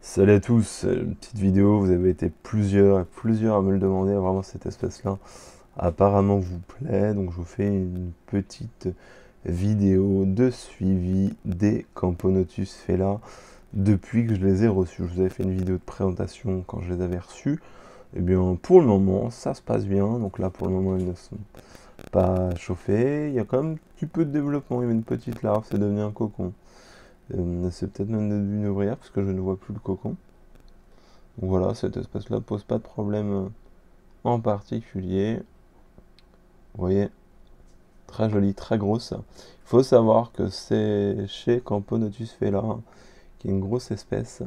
Salut à tous, une petite vidéo, vous avez été plusieurs à me le demander, vraiment cette espèce-là apparemment vous plaît, donc je vous fais une petite vidéo de suivi des Camponotus Fela depuis que je les ai reçus. Je vous avais fait une vidéo de présentation quand je les avais reçus, et bien pour le moment ça se passe bien, donc là pour le moment ils ne sont pas chauffés, il y a quand même un petit peu de développement, il y a une petite larve, c'est devenu un cocon. C'est peut-être même devenu une ouvrière parce que je ne vois plus le cocon. Donc voilà, cette espèce-là pose pas de problème en particulier. Vous voyez, très jolie, très grosse. Il faut savoir que c'est chez Camponotus fela, qui est une grosse espèce.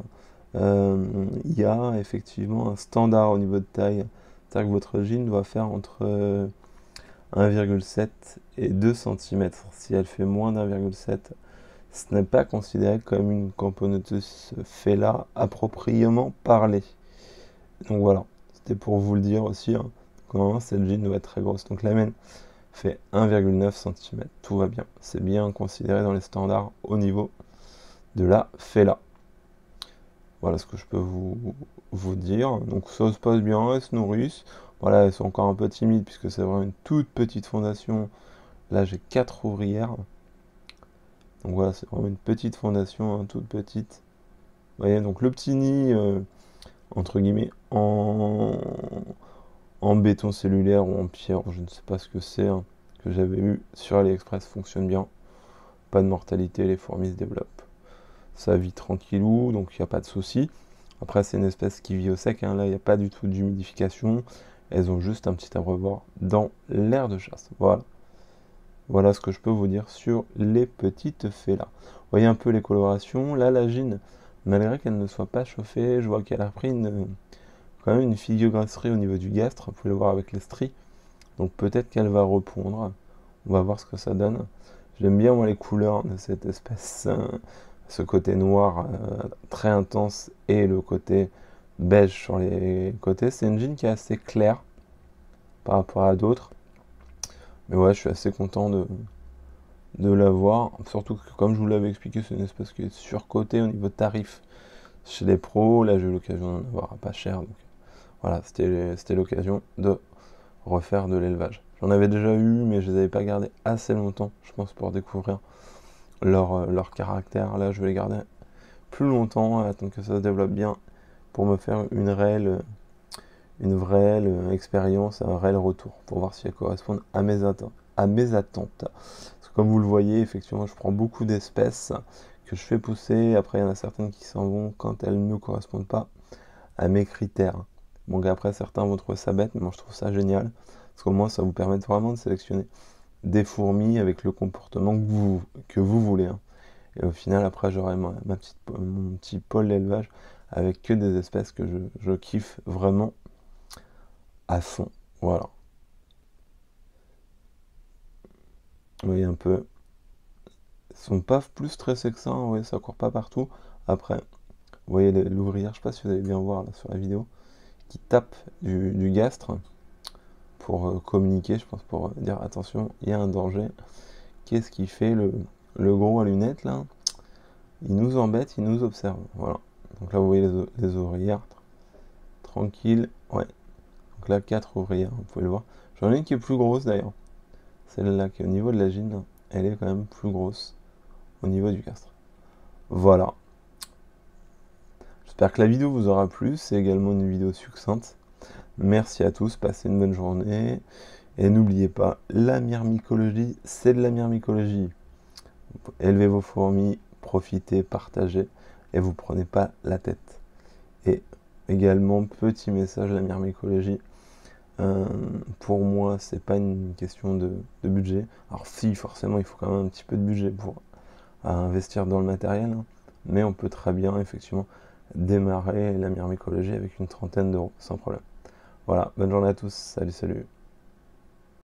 Il y a effectivement un standard au niveau de taille. C'est-à-dire que votre jean doit faire entre 1,7 et 2 cm. Si elle fait moins d'1,7, ce n'est pas considéré comme une Camponotus fela appropriément parlée. Donc voilà, c'était pour vous le dire aussi, hein. Quand cette jean doit être très grosse. Donc la mienne fait 1,9 cm. Tout va bien. C'est bien considéré dans les standards au niveau de la Fela. Voilà ce que je peux vous dire. Donc ça se passe bien, elles se nourrissent. Voilà, elles sont encore un peu timides puisque c'est vraiment une toute petite fondation. Là j'ai 4 ouvrières. Donc voilà, c'est vraiment une petite fondation, hein, toute petite. Vous voyez, donc le petit nid, entre guillemets, en béton cellulaire ou en pierre, je ne sais pas ce que c'est, hein, que j'avais eu sur AliExpress, fonctionne bien. Pas de mortalité, les fourmis se développent. Ça vit tranquillou, donc il n'y a pas de souci. Après, c'est une espèce qui vit au sec, hein, là, il n'y a pas du tout d'humidification. Elles ont juste un petit abreuvoir dans l'air de chasse. Voilà. Voilà ce que je peux vous dire sur les petites fées-là. Vous voyez un peu les colorations. Là, la gine, malgré qu'elle ne soit pas chauffée, je vois qu'elle a pris quand même une filiograsserie au niveau du gastre. Vous pouvez le voir avec les stries. Donc peut-être qu'elle va repondre. On va voir ce que ça donne. J'aime bien moi les couleurs de cette espèce, ce côté noir très intense et le côté beige sur les côtés. C'est une jean qui est assez claire par rapport à d'autres. Mais ouais, je suis assez content de l'avoir. Surtout que comme je vous l'avais expliqué, c'est une espèce qui est surcotée au niveau tarif chez les pros. Là j'ai eu l'occasion d'en avoir à pas cher. Donc voilà, c'était l'occasion de refaire de l'élevage. J'en avais déjà eu, mais je les avais pas gardés assez longtemps, je pense, pour découvrir leur caractère. Là, je vais les garder plus longtemps, attendre que ça se développe bien, pour me faire une vraie expérience, un réel retour, pour voir si elles correspondent à mes attentes. Parce que comme vous le voyez, effectivement, je prends beaucoup d'espèces que je fais pousser. Après, il y en a certaines qui s'en vont quand elles ne correspondent pas à mes critères. Donc après, certains vont trouver ça bête, mais moi je trouve ça génial. Parce qu'au moins, ça vous permet vraiment de sélectionner des fourmis avec le comportement que vous voulez, hein. Et au final, après, j'aurai mon petit pôle d'élevage avec que des espèces que je kiffe vraiment à fond. Voilà. Vous voyez un peu. Ils sont pas plus stressés que ça, hein, ouais, ça court pas partout. Après, vous voyez l'ouvrière, je sais pas si vous allez bien voir là sur la vidéo, qui tape du gastre pour communiquer, je pense, pour dire attention, il y a un danger. Qu'est-ce qu'il fait le gros à lunettes là? Il nous embête, il nous observe. Voilà. Donc là, vous voyez les ouvrières. Tranquille. Ouais. Donc là, 4 ouvrières, vous pouvez le voir. J'en ai une qui est plus grosse d'ailleurs. Celle-là qui est au niveau de la gine, elle est quand même plus grosse au niveau du castre. Voilà. J'espère que la vidéo vous aura plu. C'est également une vidéo succincte. Merci à tous, passez une bonne journée. Et n'oubliez pas, la myrmicologie, c'est de la myrmicologie. Élevez vos fourmis, profitez, partagez, et vous prenez pas la tête. Et également, petit message à la myrmicologie, pour moi, c'est pas une question de budget. Alors si, forcément, il faut quand même un petit peu de budget pour investir dans le matériel, hein, mais on peut très bien, effectivement, démarrer la myrmicologie avec une trentaine d'euros, sans problème. Voilà, bonne journée à tous, salut, salut.